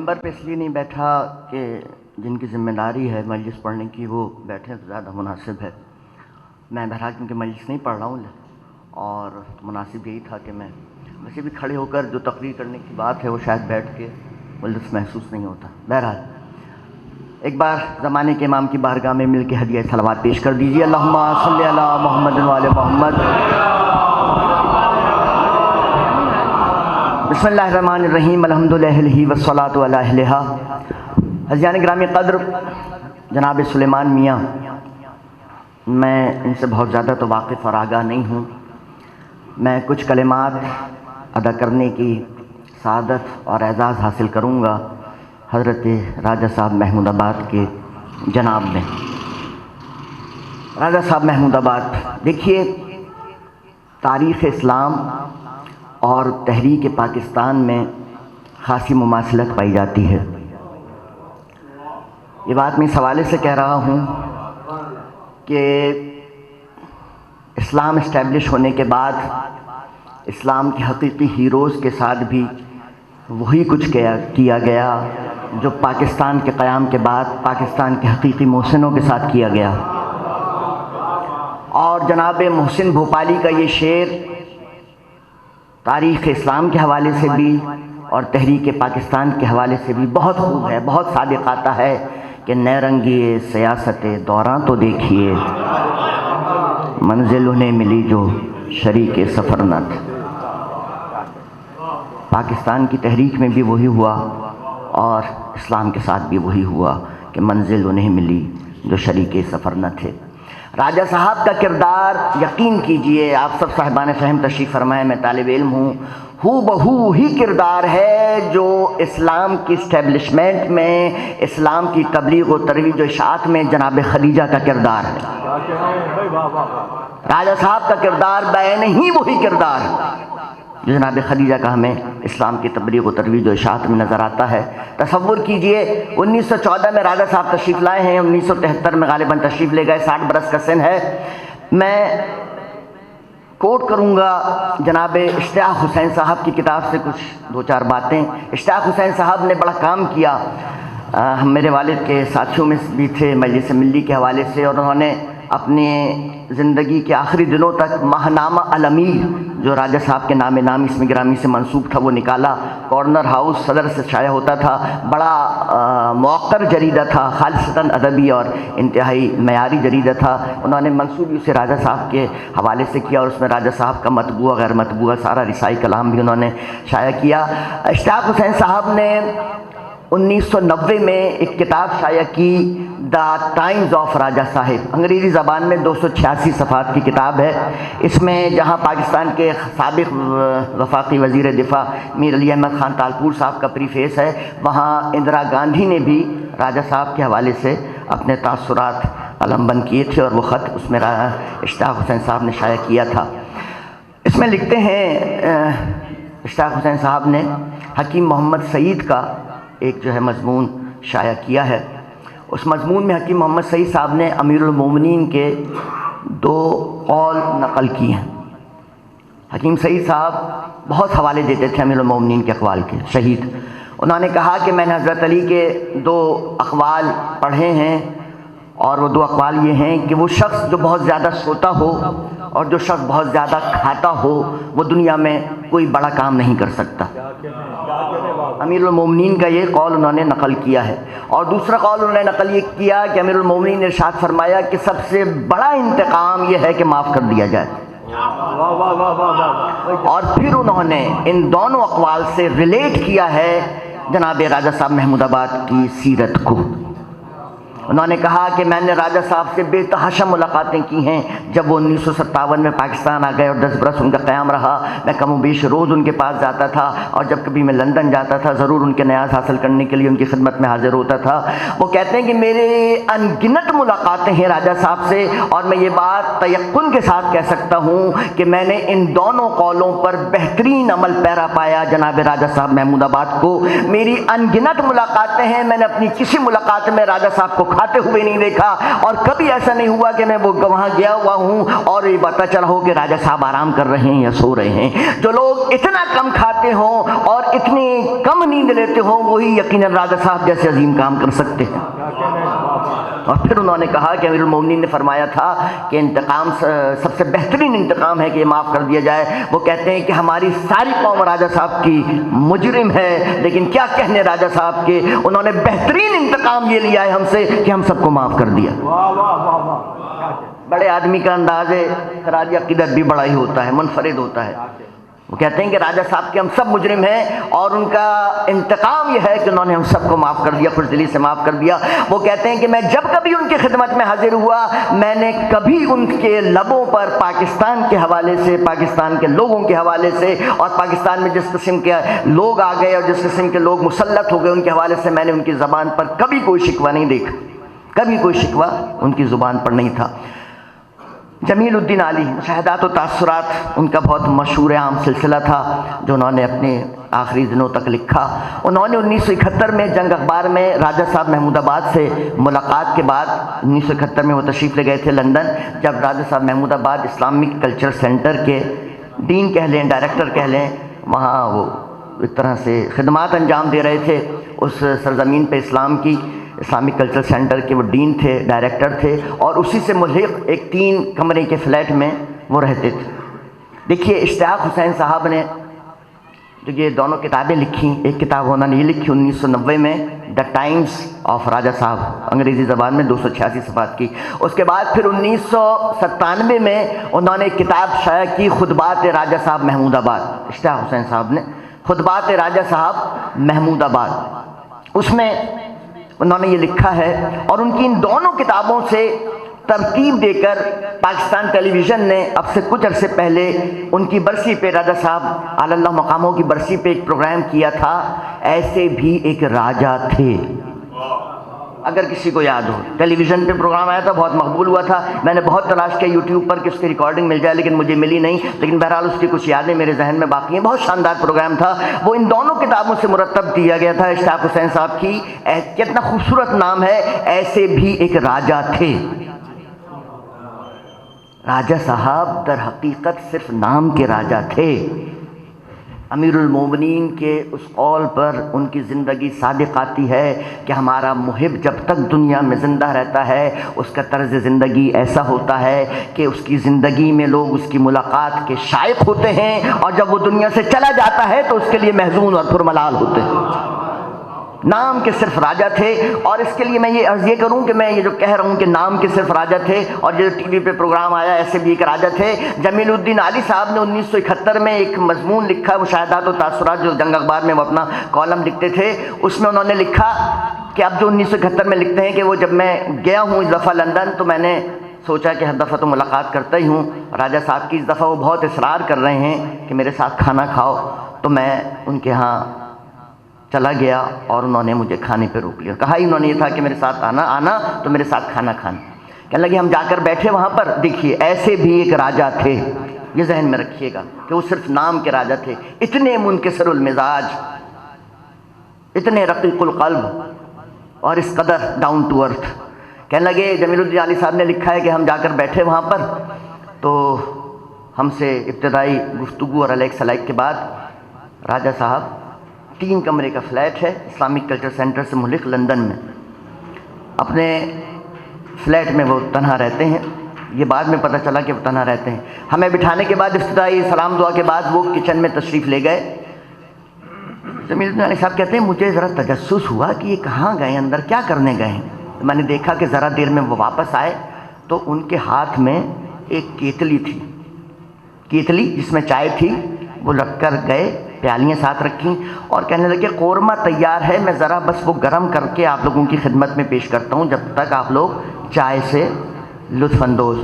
منبر پہ اس لیے نہیں بیٹھا کہ جن کی ذمہ داری ہے مجلس پڑھنے کی وہ بیٹھیں تو زیادہ مناسب ہے۔ میں بہرحال کیونکہ مجلس نہیں پڑھ رہا ہوں اور مناسب یہی تھا کہ میں ویسے بھی کھڑے ہو کر جو تقریر کرنے کی بات ہے وہ شاید بیٹھ کے ملس محسوس نہیں ہوتا۔ بہرحال ایک بار زمانے کے امام کی بارگاہ میں مل کے ہدیہ صلوات پیش کر دیجیے۔ اللہم صلی علی محمد و آل محمد۔ بسم اللہ الرحمن الرحیم، الحمدللہ والصلاۃ علی اہلہا۔ حضرات گرامی قدر جناب سلیمان میاں، میں ان سے بہت زیادہ تو واقف اور آگاہ نہیں ہوں۔ میں کچھ کلمات ادا کرنے کی سعادت اور اعزاز حاصل کروں گا حضرت راجہ صاحب محمود آباد کے جناب میں۔ راجہ صاحب محمود آباد، دیکھیے تاریخ اسلام اور تحریک پاکستان میں خاصی مماثلت پائی جاتی ہے۔ یہ بات میں اس حوالے سے کہہ رہا ہوں کہ اسلام اسٹیبلش ہونے کے بعد اسلام کے حقیقی ہیروز کے ساتھ بھی وہی کچھ کیا گیا جو پاکستان کے قیام کے بعد پاکستان کے حقیقی محسنوں کے ساتھ کیا گیا۔ اور جناب محسن بھوپالی کا یہ شعر تاریخ اسلام کے حوالے سے بھی اور تحریک پاکستان کے حوالے سے بھی بہت خوب ہے، بہت صادق آتا ہے کہ نئے رنگی سیاست دوراں تو دیکھیے، منزل انہیں ملی جو شریک سفر نہ تھے۔ پاکستان کی تحریک میں بھی وہی ہوا اور اسلام کے ساتھ بھی وہی ہوا کہ منزل انہیں ملی جو شریک سفر نہ تھے۔ راجہ صاحب کا کردار یقین کیجئے، آپ سب صاحبان فہم تشریف فرمائے، میں طالب علم ہوں، ہو بہو ہی کردار ہے جو اسلام کی اسٹیبلشمنٹ میں، اسلام کی تبلیغ و ترویج و اشاعت میں جناب خدیجہ کا کردار ہے۔ راجہ صاحب کا کردار بعین ہی وہی کردار جو جناب خدیجہ کا ہمیں اسلام کی تبلیغ و ترویج و اشاعت میں نظر آتا ہے۔ تصور کیجئے 1914 میں راجہ صاحب تشریف لائے ہیں، 1973 میں غالباً تشریف لے گئے، 60 برس کا سن ہے۔ میں کوٹ کروں گا جناب اشتیاق حسین صاحب کی کتاب سے کچھ دو چار باتیں۔ اشتیاق حسین صاحب نے بڑا کام کیا، ہم میرے والد کے ساتھیوں میں بھی تھے مجلس ملی کے حوالے سے، اور انہوں نے اپنے زندگی کے آخری دنوں تک ماہنامہ الامیر جو راجہ صاحب کے نام نامی اسم گرامی سے منسوب تھا وہ نکالا۔ کارنر ہاؤس صدر سے شائع ہوتا تھا، بڑا موقر جریدہ تھا، خالصتاً ادبی اور انتہائی معیاری جریدہ تھا۔ انہوں نے منسوبی اسے راجہ صاحب کے حوالے سے کیا اور اس میں راجہ صاحب کا مطبوعہ غیر مطبوعہ سارا رسائی کلام بھی انہوں نے شائع کیا۔ اشتیاق حسین صاحب نے 1990 میں ایک کتاب شائع کی، دا ٹائمز آف راجہ صاحب، انگریزی زبان میں 286 صفحات کی کتاب ہے۔ اس میں جہاں پاکستان کے سابق وفاقی وزیر دفاع میر علی احمد خان تالپور صاحب کا پریفیس ہے، وہاں اندرا گاندھی نے بھی راجہ صاحب کے حوالے سے اپنے تاثرات قلم بند کیے تھے اور وہ خط اس میں اشتیاق حسین صاحب نے شائع کیا تھا۔ اس میں لکھتے ہیں اشتیاق حسین صاحب نے حکیم محمد سعید کا ایک جو ہے مضمون شائع کیا ہے۔ اس مضمون میں حکیم محمد سعید صاحب نے امیر المومنین کے 2 قول نقل کیے ہیں۔ حکیم سعید صاحب بہت حوالے دیتے تھے امیر المومنین کے اقوال کے، شہید۔ انہوں نے کہا کہ میں نے حضرت علی کے 2 اقوال پڑھے ہیں اور وہ 2 اقوال یہ ہیں کہ وہ شخص جو بہت زیادہ سوتا ہو اور جو شخص بہت زیادہ کھاتا ہو وہ دنیا میں کوئی بڑا کام نہیں کر سکتا۔ امیر المومنین کا یہ قول انہوں نے نقل کیا ہے۔ اور دوسرا قول انہوں نے نقل یہ کیا کہ امیر المومنین نے ارشاد فرمایا کہ سب سے بڑا انتقام یہ ہے کہ معاف کر دیا جائے۔ اور پھر انہوں نے ان دونوں اقوال سے ریلیٹ کیا ہے جناب راجہ صاحب محمود آباد کی سیرت کو۔ انہوں نے کہا کہ میں نے راجہ صاحب سے بے تحاشا ملاقاتیں کی ہیں، جب وہ 1957 میں پاکستان آ گئے اور 10 برس ان کا قیام رہا، میں کم و بیش روز ان کے پاس جاتا تھا، اور جب کبھی میں لندن جاتا تھا ضرور ان کے نیاز حاصل کرنے کے لیے ان کی خدمت میں حاضر ہوتا تھا۔ وہ کہتے ہیں کہ میرے ان گنت ملاقاتیں ہیں راجہ صاحب سے، اور میں یہ بات تیقن کے ساتھ کہہ سکتا ہوں کہ میں نے ان دونوں قولوں پر بہترین عمل پیرا پایا جناب راجہ صاحب محمود آباد کو۔ میری ان گنت ملاقاتیں ہیں، میں نے اپنی کسی ملاقات میں راجہ صاحب کو کھاتے ہوئے نہیں دیکھا، اور کبھی ایسا نہیں ہوا کہ میں وہ وہاں گیا ہوا ہوں اور یہ پتہ چلا ہو کہ راجہ صاحب آرام کر رہے ہیں یا سو رہے ہیں۔ جو لوگ اتنا کم کھاتے ہوں اور اتنی کم نیند لیتے ہوں وہی یقیناً راجہ صاحب جیسے عظیم کام کر سکتے ہیں۔ اور پھر انہوں نے کہا کہ امیر المومنین نے فرمایا تھا کہ انتقام سب سے بہترین انتقام ہے کہ یہ معاف کر دیا جائے۔ وہ کہتے ہیں کہ ہماری ساری قوم راجہ صاحب کی مجرم ہے، لیکن کیا کہنے راجہ صاحب کے، انہوں نے بہترین انتقام یہ لیا ہے ہم سے کہ ہم سب کو معاف کر دیا۔ بڑے آدمی کا انداز خراج عقیدت بھی بڑا ہی ہوتا ہے، منفرد ہوتا ہے۔ وہ کہتے ہیں کہ راجہ صاحب کے ہم سب مجرم ہیں اور ان کا انتقام یہ ہے کہ انہوں نے ہم سب کو معاف کر دیا، خوش دلی سے معاف کر دیا۔ وہ کہتے ہیں کہ میں جب کبھی ان کی خدمت میں حاضر ہوا میں نے کبھی ان کے لبوں پر پاکستان کے حوالے سے، پاکستان کے لوگوں کے حوالے سے، اور پاکستان میں جس قسم کے لوگ آ گئے اور جس قسم کے لوگ مسلط ہو گئے ان کے حوالے سے، میں نے ان کی زبان پر کبھی کوئی شکوہ نہیں دیکھا، کبھی کوئی شکوہ ان کی زبان پر نہیں تھا۔ جمیل الدین علی، مشاہدات و تاثرات ان کا بہت مشہور عام سلسلہ تھا جو انہوں نے اپنے آخری دنوں تک لکھا۔ انہوں نے 1971 میں جنگ اخبار میں راجہ صاحب محمود آباد سے ملاقات کے بعد 1971 میں وہ تشریف لے گئے تھے لندن، جب راجہ صاحب محمود آباد اسلامک کلچر سینٹر کے ڈین کہہ لیں، ڈائریکٹر کہہ لیں، وہاں وہ ایک طرح سے خدمات انجام دے رہے تھے اس سرزمین پہ اسلام کی۔ اسلامک کلچر سینٹر کے وہ ڈین تھے، ڈائریکٹر تھے، اور اسی سے ملحق ایک 3 کمرے کے فلیٹ میں وہ رہتے تھے۔ دیکھیے اشتیاق حسین صاحب نے جو یہ دونوں کتابیں لکھی، ایک کتاب انہوں نے یہ لکھی 1990 میں، دا ٹائمز آف راجہ صاحب، انگریزی زبان میں 286 صفحات کی۔ اس کے بعد پھر 1997 میں انہوں نے ایک کتاب شائع کی، خطبات راجہ صاحب محمود آباد، اشتیاق حسین صاحب نے، خطبات راجہ صاحب محمود آباد۔ اس میں انہوں نے یہ لکھا ہے، اور ان کی ان دونوں کتابوں سے ترتیب دے کر پاکستان ٹیلی ویژن نے اب سے کچھ عرصے پہلے ان کی برسی پہ، راجہ صاحب اعلی اللہ مقاموں کی برسی پہ ایک پروگرام کیا تھا، ایسے بھی ایک راجہ تھے۔ اگر کسی کو یاد ہو، ٹیلی ویژن پہ پروگرام آیا تھا، بہت مقبول ہوا تھا۔ میں نے بہت تلاش کیا یوٹیوب پر کہ اس کی ریکارڈنگ مل جائے، لیکن مجھے ملی نہیں، لیکن بہرحال اس کی کچھ یادیں میرے ذہن میں باقی ہیں۔ بہت شاندار پروگرام تھا، وہ ان دونوں کتابوں سے مرتب دیا گیا تھا، اشتیاق حسین صاحب کی۔ کتنا خوبصورت نام ہے، ایسے بھی ایک راجہ تھے۔ راجہ صاحب در حقیقت صرف نام کے راجہ تھے۔ امیر المومنین کے اس قول پر ان کی زندگی صادق آتی ہے کہ ہمارا محب جب تک دنیا میں زندہ رہتا ہے اس کا طرز زندگی ایسا ہوتا ہے کہ اس کی زندگی میں لوگ اس کی ملاقات کے شائق ہوتے ہیں، اور جب وہ دنیا سے چلا جاتا ہے تو اس کے لیے محزون اور پرملال ہوتے ہیں۔ نام کے صرف راجہ تھے، اور اس کے لیے میں یہ عرض یہ کروں کہ میں یہ جو کہہ رہا ہوں کہ نام کے صرف راجہ تھے، اور جو ٹی وی پہ پروگرام آیا ایسے بھی ایک راجہ تھے۔ جمیل الدین علی صاحب نے 1971 میں ایک مضمون لکھا، مشاہدات و تاثرات، جو جنگ اخبار میں وہ اپنا کالم لکھتے تھے، اس میں انہوں نے لکھا کہ اب جو 1971 میں لکھتے ہیں کہ وہ جب میں گیا ہوں اس دفعہ لندن تو میں نے سوچا کہ ہر دفعہ تو ملاقات کرتا ہی ہوں راجہ صاحب کی، اس دفعہ وہ بہت اصرار کر رہے ہیں کہ میرے ساتھ کھانا کھاؤ، تو میں ان کے ہاں چلا گیا اور انہوں نے مجھے کھانے پہ روک لیا۔ کہا ہی انہوں نے یہ تھا کہ میرے ساتھ آنا تو میرے ساتھ کھانا کھانا۔ کہنے لگے ہم جا کر بیٹھے وہاں پر، دیکھیے ایسے بھی ایک راجہ تھے، یہ ذہن میں رکھیے گا کہ وہ صرف نام کے راجہ تھے، اتنے منکسر المزاج، اتنے رقیق القلب اور اس قدر ڈاؤن ٹو ارتھ۔ کہنے لگے جمیل الدین علی صاحب نے لکھا ہے کہ ہم جا کر بیٹھے وہاں پر، تو ہم سے ابتدائی گفتگو اور علیک سلیک کے بعد راجہ صاحب 3 کمرے کا فلیٹ ہے اسلامک کلچر سینٹر سے ملحق لندن میں، اپنے فلیٹ میں وہ تنہا رہتے ہیں۔ یہ بعد میں پتہ چلا کہ وہ تنہا رہتے ہیں۔ ہمیں بٹھانے کے بعد ابتدائی سلام دعا کے بعد وہ کچن میں تشریف لے گئے۔ جمیل الدین علی صاحب کہتے ہیں مجھے ذرا تجسس ہوا کہ یہ کہاں گئے، اندر کیا کرنے گئے ہیں۔ میں نے دیکھا کہ ذرا دیر میں وہ واپس آئے تو ان کے ہاتھ میں ایک کیتلی تھی، کیتلی جس میں چائے تھی، وہ رکھ کر گئے، پیالیاں ساتھ رکھیں، اور کہنے لگے قورمہ تیار ہے، میں ذرا بس وہ گرم کر کے آپ لوگوں کی خدمت میں پیش کرتا ہوں جب تک آپ لوگ چائے سے لطف اندوز۔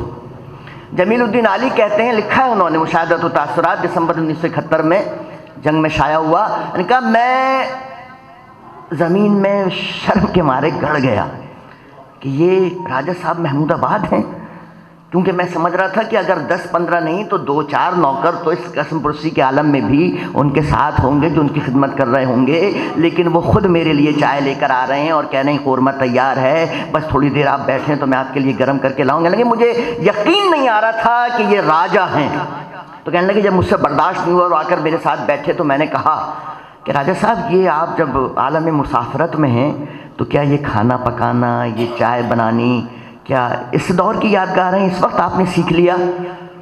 جمیل الدین علی کہتے ہیں، لکھا ہے انہوں نے مشاہدات و تاثرات، دسمبر 1971 میں جنگ میں شائع ہوا، ان کا میں زمین میں شرم کے مارے گڑ گیا کہ یہ راجہ صاحب محمود آباد ہیں، کیونکہ میں سمجھ رہا تھا کہ اگر 10-15 نہیں تو 2-4 نوکر تو اس قسم پرسی کے عالم میں بھی ان کے ساتھ ہوں گے جو ان کی خدمت کر رہے ہوں گے، لیکن وہ خود میرے لیے چائے لے کر آ رہے ہیں اور کہہ رہے ہیں قورمہ تیار ہے، بس تھوڑی دیر آپ بیٹھیں تو میں آپ کے لیے گرم کر کے لاؤں گا۔ لیکن مجھے یقین نہیں آ رہا تھا کہ یہ راجہ ہیں، تو کہنے لگے جب مجھ سے برداشت نہیں ہوا اور آ کر میرے ساتھ بیٹھے تو میں نے کہا کہ راجہ صاحب یہ آپ جب عالم مسافرت میں ہیں تو کیا یہ کھانا پکانا، یہ چائے بنانی کیا اس دور کی یادگار ہیں، اس وقت آپ نے سیکھ لیا؟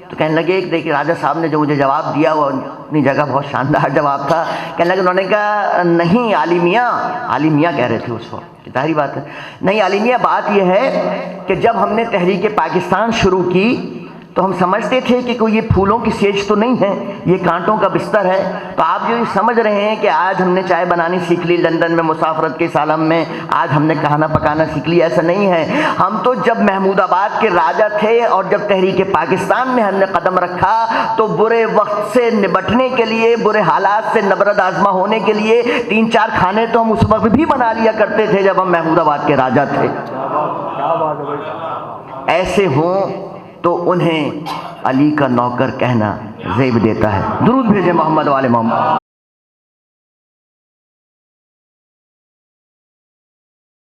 تو کہنے لگے ایک دیکھیے راجہ صاحب نے جو مجھے جواب دیا وہ اپنی جگہ بہت شاندار جواب تھا۔ کہنے لگے انہوں نے کہا نہیں علی میاں کہہ رہے تھے اس وقت، ظاہری بات ہے، نہیں علی میاں بات یہ ہے کہ جب ہم نے تحریک پاکستان شروع کی تو ہم سمجھتے تھے کہ کوئی یہ پھولوں کی سیج تو نہیں ہے، یہ کانٹوں کا بستر ہے۔ تو آپ جو یہ سمجھ رہے ہیں کہ آج ہم نے چائے بنانی سیکھ لی لندن میں مسافرت کے اس عالم میں، آج ہم نے کھانا پکانا سیکھ لی، ایسا نہیں ہے۔ ہم تو جب محمود آباد کے راجہ تھے اور جب تحریک پاکستان میں ہم نے قدم رکھا تو برے وقت سے نبٹنے کے لیے، برے حالات سے نبرد آزما ہونے کے لیے 3-4 کھانے تو ہم اس وقت بھی بنا لیا کرتے تھے جب ہم محمود آباد کے راجہ تھے۔ ایسے ہوں تو انہیں علی کا نوکر کہنا زیب دیتا ہے۔ درود بھیجے محمد والے محمد۔